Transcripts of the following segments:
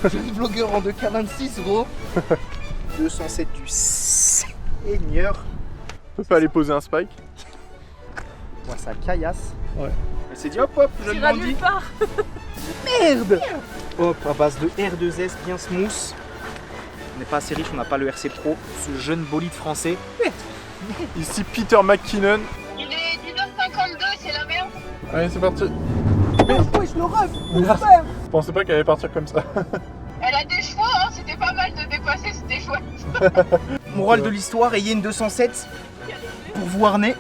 Jeune vlogueur en 2K26 gros. 207 du Seigneur. On peut pas aller poser un spike. Moi ça caillasse. Ouais. Elle s'est dit hop hop, jeune Tu vas bandit. nulle part. Merde. Hop, à base de R2S bien smooth. On n'est pas assez riche, on n'a pas le RC Pro. Ce jeune bolide français. Ici Peter McKinnon. Il est 19h52, c'est la merde. Allez, c'est parti. Wesh le ref. Je pensais pas qu'elle allait partir comme ça. Elle a des chevaux, hein, c'était pas mal de dépasser, c'était chouette. Morale de l'histoire, ayez une 207 pour vous harner.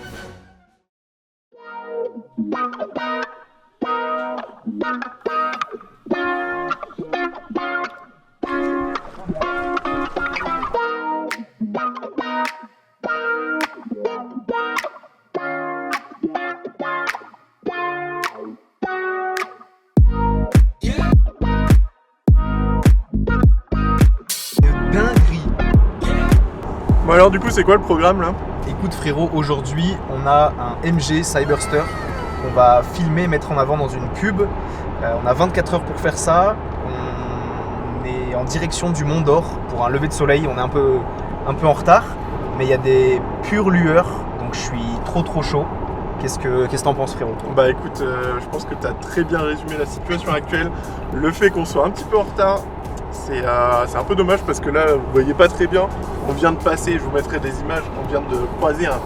Dinguerie. Bon alors du coup c'est quoi le programme là? Écoute frérot, aujourd'hui on a un MG Cyberster qu'on va filmer, mettre en avant dans une pub. On a 24 heures pour faire ça. On est en direction du Mont d'Or pour un lever de soleil. On est un peu en retard, mais il y a des pures lueurs, donc je suis trop chaud. Qu'est-ce que t'en penses frérot? Bah écoute, je pense que tu as très bien résumé la situation actuelle. Le fait qu'on soit un petit peu en retard, c'est un peu dommage parce que là vous voyez pas très bien. On vient de passer, je vous mettrai des images, on vient de croiser un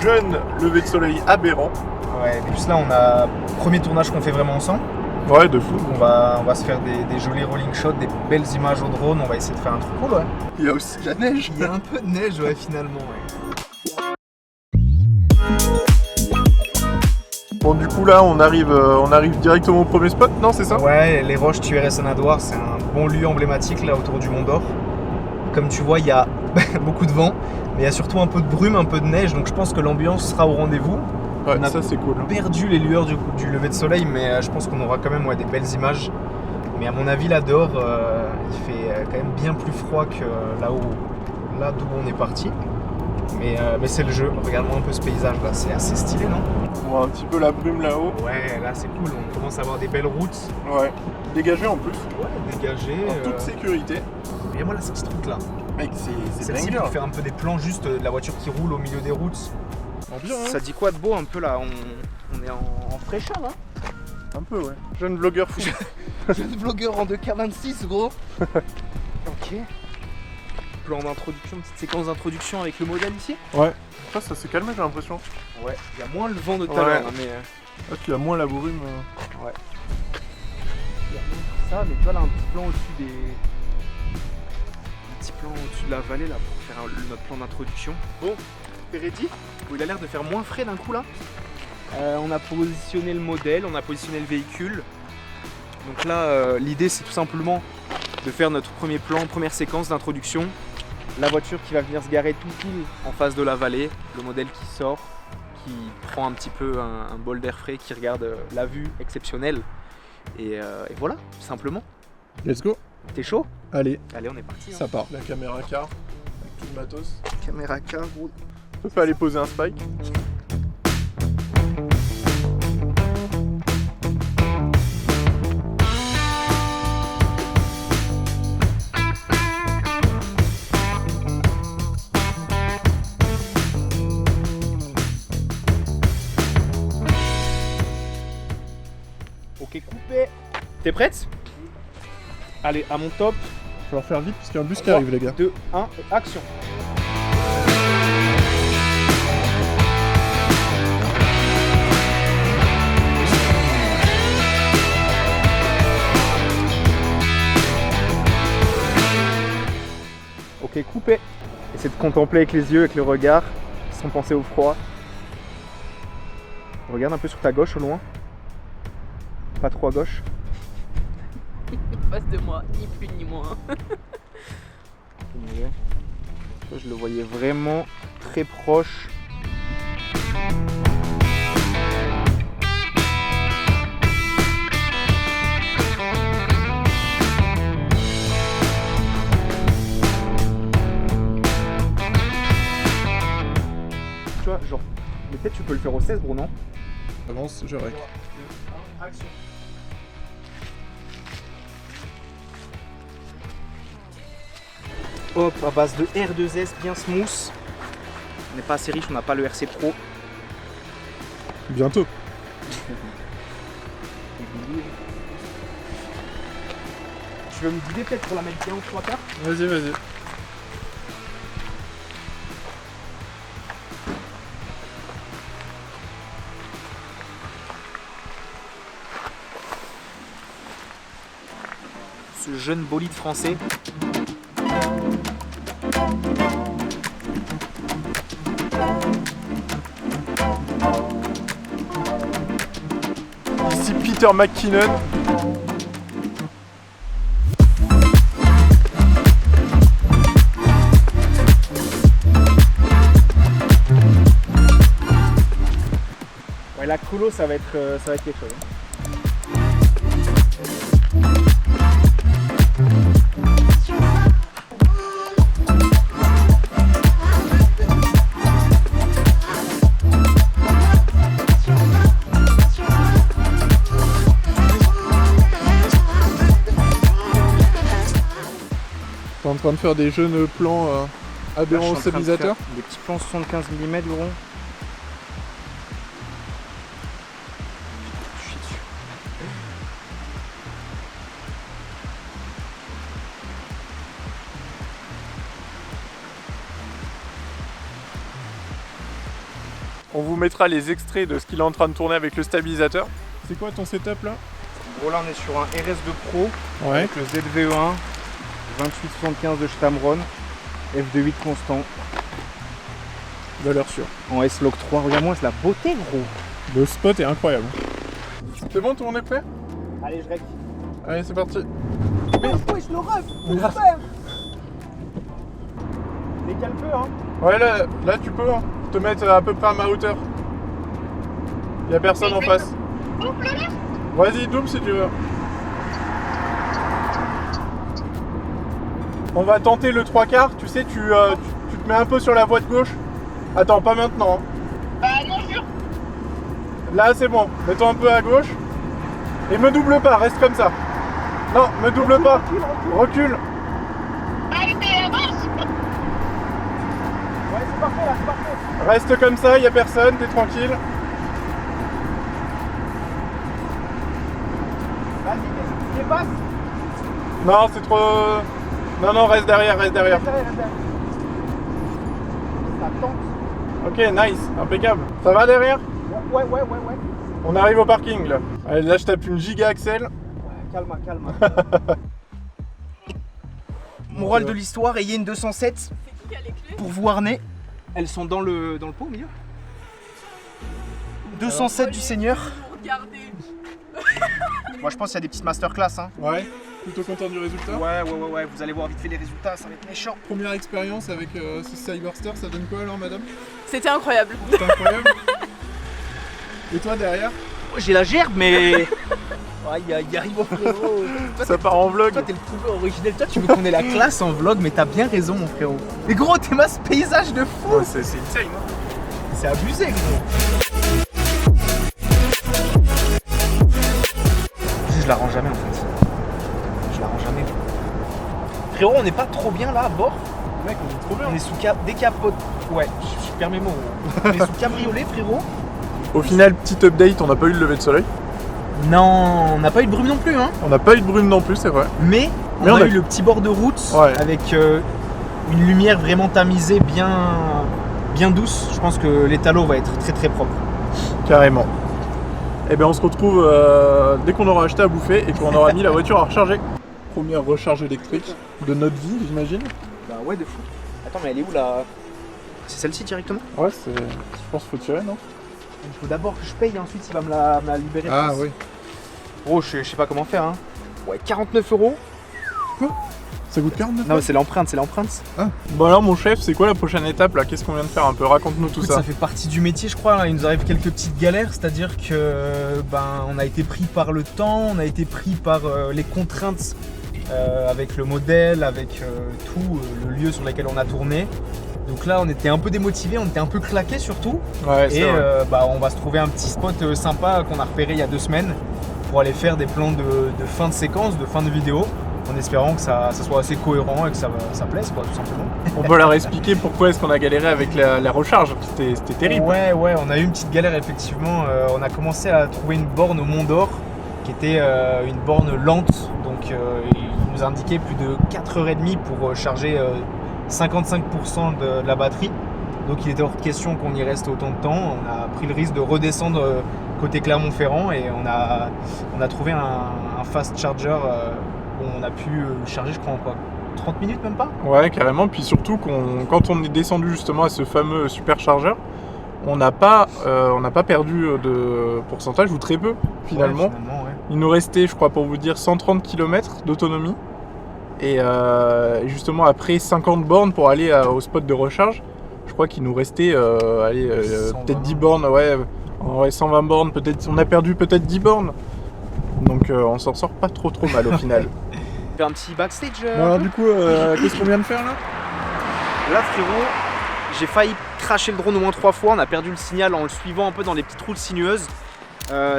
jeune lever de soleil aberrant. Ouais, et puis là on a premier tournage qu'on fait vraiment ensemble. Ouais, de fou. On va se faire des jolis rolling shots, des belles images au drone. On va essayer de faire un truc cool, ouais. Il y a aussi de la neige. Il y a un peu de neige, ouais, finalement, ouais. Bon du coup là on arrive directement au premier spot, non c'est ça? Ouais, les roches Tuer et Sanadoir, c'est un bon lieu emblématique là autour du Mont d'Or. Comme tu vois, il y a beaucoup de vent, mais il y a surtout un peu de brume, un peu de neige, donc je pense que l'ambiance sera au rendez-vous. Ouais, On a ça c'est cool. perdu les lueurs du lever de soleil, mais je pense qu'on aura quand même des belles images. Mais à mon avis, là dehors, il fait quand même bien plus froid que là d'où on est parti. Mais c'est le jeu. Regarde-moi un peu ce paysage là, c'est assez stylé, non? On voit un petit peu la brume là-haut. Ouais, là c'est cool. On commence à avoir des belles routes. Ouais. Dégagé en plus. Ouais, dégagées. En toute sécurité. Et moi là, c'est ce truc là. Mec, c'est Celle-ci dingue. pour faire un peu des plans juste de la voiture qui roule au milieu des routes. Bien, hein. Ça dit quoi de beau un peu là? On est en fraîcheur, hein? Un peu, ouais. Jeune vlogueur fou. Jeune vlogueur en 2K26 gros. Ok. Plan d'introduction, petite séquence d'introduction avec le modèle ici. Ouais. Ça s'est calmé, j'ai l'impression. Ouais, il y a moins le vent de tout à Ouais. l'heure, hein, mais Là, tu as moins la brume. ouais. Il y a moins ça, mais tu vois là un petit plan au-dessus de la vallée là pour faire notre plan d'introduction. Bon, t'es ready? Bon, il a l'air de faire moins frais d'un coup là. On a positionné le modèle, on a positionné le véhicule. Donc là, l'idée c'est tout simplement de faire notre premier plan, première séquence d'introduction. La voiture qui va venir se garer tout pile en face de la vallée, le modèle qui sort, qui prend un petit peu un bol d'air frais, qui regarde la vue exceptionnelle. Et voilà, tout simplement. Let's go. T'es chaud? Allez, Allez, on est parti. ça part. La caméra car, avec tout le matos. Caméra car, roule. On peut pas aller poser un spike. Ok, coupé. T'es prête? Allez, à mon top. Faut leur faire vite parce qu'il y a un bus qui 3, arrive, les gars. 2, 1, action. Ok, coupé. Essaie de contempler avec les yeux, avec le regard, sans penser au froid. Regarde un peu sur ta gauche au loin. Pas trop à gauche. En face de moi, ni plus ni moins. Je le voyais vraiment très proche. Tu vois, genre, mais peut-être tu peux le faire au 16, bro, non? Avance, je rec. Action. hop, à base de R2S bien smooth. On n'est pas assez riche, on n'a pas le RC Pro. Bientôt. Tu veux me guider peut-être pour la mettre bien en 3/4? Vas-y, vas-y. Ce jeune bolide français. Ici Peter McKinnon. Ouais, la colo, ça va être quelque chose. T'es en train de faire des jeunes plans adhérents au stabilisateur. Des petits plans 75 mm, Laurent. Je suis dessus. On vous mettra les extraits de ce qu'il est en train de tourner avec le stabilisateur. C'est quoi ton setup là? Bon, là, on est sur un RS2 Pro Ouais. avec le ZVE1, 2875 de Stamron, F2.8 constant, Valeur sûre. en S-Log 3. Regarde-moi, c'est la beauté, gros. Le spot est incroyable. C'est bon, tout le monde est prêt? Allez, je règle. Allez, c'est parti. Wesh, le ref, mon frère. Décale peu, hein. Ouais, là tu peux te mettre à peu près à ma hauteur. Y'a personne en face. Vas-y, double si tu veux. On va tenter le 3/4, tu sais, tu te mets un peu sur la voie de gauche. Attends, pas maintenant. Bah non, jure. Là c'est bon, mets-toi un peu à gauche. Et me double pas, reste comme ça. Non, me double pas. Recule. Allez, avance. Ouais, c'est parfait, là, c'est parfait. Reste comme ça, y a personne, t'es tranquille. Vas-y, dépasse. Non, c'est trop... Non, reste derrière, reste derrière. Reste derrière. Ça tente. Ok, nice, impeccable. Ça va derrière? Ouais. On arrive au parking là. Allez, là je tape une giga Axel. Calme. Morale de l'histoire, ayez une 207 C'est qui qui a les clés? pour vous harnais. Elles sont dans le pot au milieu. 207 du Seigneur. Regardez. Moi je pense qu'il y a des petites masterclass. Hein. Ouais. Plutôt content du résultat. Ouais. Vous allez voir vite fait les résultats, ça va être méchant. Première expérience avec ce Cyberster, ça donne quoi alors madame? C'était incroyable. C'est incroyable. Et toi derrière? J'ai la gerbe, mais. Il arrive au frérot. Ça part en vlog. Toi t'es le prouvé originel, toi tu veux qu'on ait la classe en vlog, mais t'as bien raison mon frérot. Mais gros, t'es masse paysage de fou. Ouais, c'est insane. C'est abusé gros. Je la rends jamais en fait. Je la rends jamais. Frérot, on n'est pas trop bien là à bord. Mec, on est trop bien. On est sous décapote. Ouais, je perds mes mots. On est sous cabriolet frérot. Au final, petit update, on n'a pas eu le lever de soleil. Non, on n'a pas eu de brume non plus hein. On n'a pas eu de brume non plus, c'est vrai. Mais on a eu le petit bord de route avec une lumière vraiment tamisée, bien douce. Je pense que l'étalo va être très propre. Carrément. Et bien on se retrouve dès qu'on aura acheté à bouffer et qu'on aura mis la voiture à recharger. Première recharge électrique de notre vie, j'imagine. Bah ouais, de fou. Attends, mais elle est où là? C'est celle-ci directement? Ouais, je pense qu'il faut tirer, non? Il faut d'abord que je paye et ensuite il va me la libérer. Ah oui. Oh, je sais pas comment faire hein. Ouais, 49 €. Quoi? Ça coûte 49 €? Non, mais c'est l'empreinte. Ah. Bon alors mon chef, c'est quoi la prochaine étape là? Qu'est-ce qu'on vient de faire un peu? Raconte-nous tout Écoute, ça. ça fait partie du métier je crois, il nous arrive quelques petites galères, c'est-à-dire que on a été pris par le temps, on a été pris par les contraintes avec le modèle, avec tout, le lieu sur lequel on a tourné. Donc là on était un peu démotivés, on était un peu claqués surtout. Ouais, et on va se trouver un petit spot sympa qu'on a repéré il y a 2 semaines pour aller faire des plans de fin de séquence, de fin de vidéo. en espérant que ça soit assez cohérent et que ça plaise, quoi, tout simplement. On peut leur expliquer pourquoi est-ce qu'on a galéré avec la recharge. C'était terrible. Ouais, on a eu une petite galère effectivement. On a commencé à trouver une borne au Mont d'Or qui était une borne lente. Donc il nous indiquait plus de 4h30 pour charger 55% de la batterie. Donc il était hors de question qu'on y reste autant de temps. On a pris le risque de redescendre côté Clermont-Ferrand et on a trouvé un fast charger où on a pu charger, je crois, en quoi, 30 minutes même pas. Ouais, carrément. Puis surtout, quand on est descendu justement à ce fameux superchargeur, on n'a pas perdu de pourcentage, ou très peu finalement. Ouais. Il nous restait, je crois, pour vous dire, 130 km d'autonomie. Et justement, après 50 bornes pour aller au spot de recharge, je crois qu'il nous restait peut-être 10 bornes. Ouais, 120 bornes, peut-être. On a perdu peut-être 10 bornes. Donc on s'en sort pas trop mal au final. On fait un petit backstage. Bon, alors du coup, qu'est-ce qu'on vient de faire là? Là, frérot, j'ai failli cracher le drone au moins 3 fois. On a perdu le signal en le suivant un peu dans les petites routes sinueuses.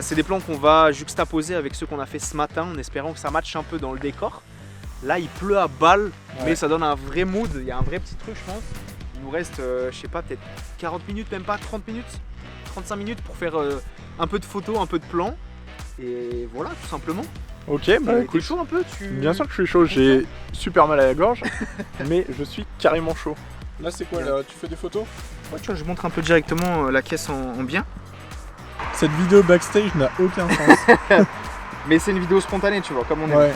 C'est des plans qu'on va juxtaposer avec ceux qu'on a fait ce matin en espérant que ça matche un peu dans le décor. Là, il pleut à balles, mais ça donne un vrai mood. Il y a un vrai petit truc, je pense. Il nous reste, je sais pas, peut-être 40 minutes, même pas 30 minutes, 35 minutes pour faire un peu de photos, un peu de plans. Et voilà, tout simplement. Ok, bah T'es écoute. chaud un peu Bien sûr que je suis chaud, j'ai super mal à la gorge, mais je suis carrément chaud. Là, c'est quoi là? Tu fais des photos? Ouais, tu vois, je montre un peu directement la caisse en bien. Cette vidéo backstage n'a aucun sens. Mais c'est une vidéo spontanée, tu vois, comme on est. Ouais.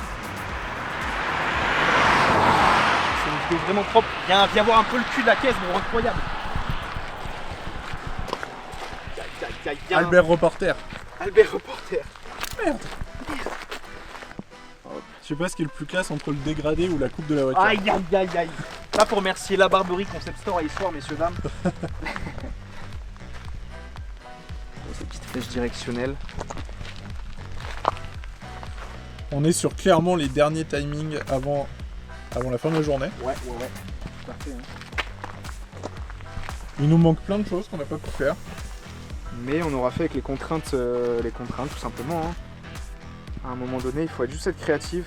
C'est une vidéo vraiment propre. Viens voir un peu le cul de la caisse, bon, incroyable. Albert reporter. Albert reporter. Merde. Je sais pas ce qui est le plus classe entre le dégradé ou la coupe de la voiture. Aïe. Là, pour remercier la Barberie Concept Store et Histoire, messieurs, dames. Ces petites flèches directionnelles. On est sur clairement les derniers timings avant la fin de la journée. Ouais. Tout à fait. Hein. Il nous manque plein de choses qu'on n'a pas pu faire. Mais on aura fait avec les contraintes tout simplement. Hein. À un moment donné, il faut juste être créatif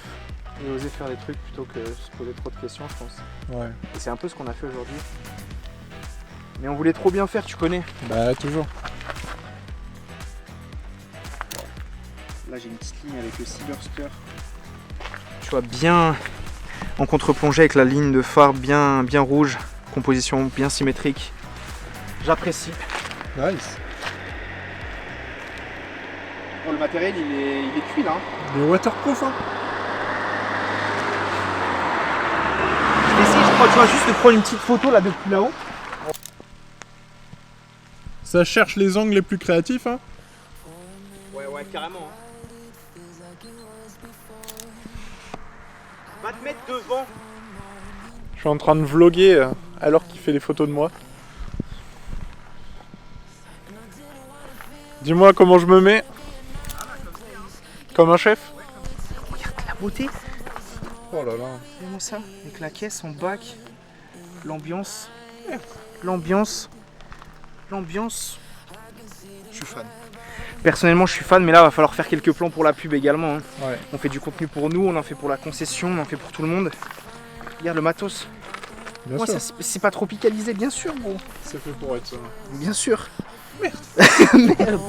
et oser faire des trucs plutôt que se poser trop de questions, je pense. Ouais. Et c'est un peu ce qu'on a fait aujourd'hui. Mais on voulait trop bien faire, tu connais. Bah toujours. Là, j'ai une petite ligne avec le Silverster. Tu vois, bien en contre-plongée avec la ligne de phare bien rouge, composition bien symétrique. J'apprécie. Nice. Bon, le matériel, il est cuit là. Il est waterproof, hein. Je vais essayer, je crois, tu vois, juste de prendre une petite photo là depuis là-haut. Ça cherche les angles les plus créatifs, hein. Ouais, carrément. Hein. Va te mettre devant. Je suis en train de vloguer alors qu'il fait des photos de moi. Dis-moi comment je me mets. Comme un chef. Regarde la beauté. Oh là là. Regardez-moi ça, avec la caisse en bac, l'ambiance. Je suis fan. Personnellement, je suis fan, mais là, il va falloir faire quelques plans pour la pub également. Hein. Ouais. On fait du contenu pour nous, on en fait pour la concession, on en fait pour tout le monde. Regarde le matos. Bien Moi, sûr. c'est pas tropicalisé, bien sûr, gros. C'est fait pour être ça. Bien sûr. Merde. Merde.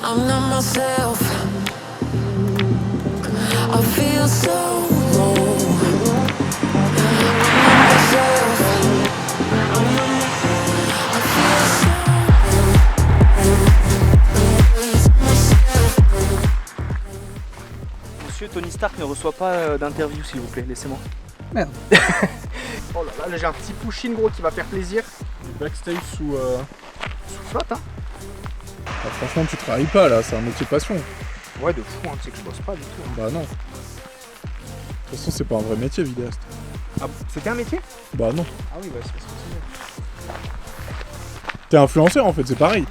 I'm not myself. I feel so low. I'm not myself. I feel so. Monsieur Tony Stark ne reçoit pas d'interview, s'il vous plaît, laissez-moi. Merde. Oh là, j'ai un petit push-in, gros, qui va faire plaisir. Backstage sous. Sous flotte, hein. Ah, franchement, tu travailles pas là, c'est un métier passion. Ouais, de fou, hein, tu sais que je bosse pas du tout. Bah non. De toute façon, c'est pas un vrai métier, vidéaste. Ah, c'était un métier? Bah non. Ah oui, bah c'est parce que c'est... T'es influenceur en fait, c'est pareil.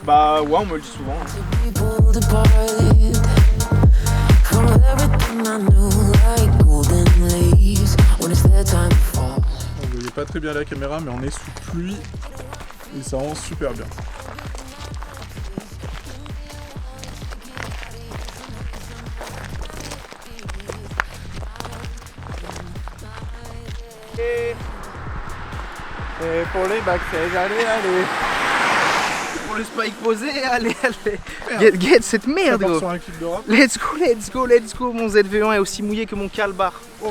Bah ouais, on me le dit souvent. People departed from everything I knew, like golden leaves when it's their time to fall. Vous voyez pas très bien la caméra, mais on est sous pluie et ça rend super bien. Et pour les backstage, allez. Pour le spike posé, allez. Get cette merde, gros. Sur un clip d'Europe. Let's go, mon ZV1 est aussi mouillé que mon Calbar. Oh.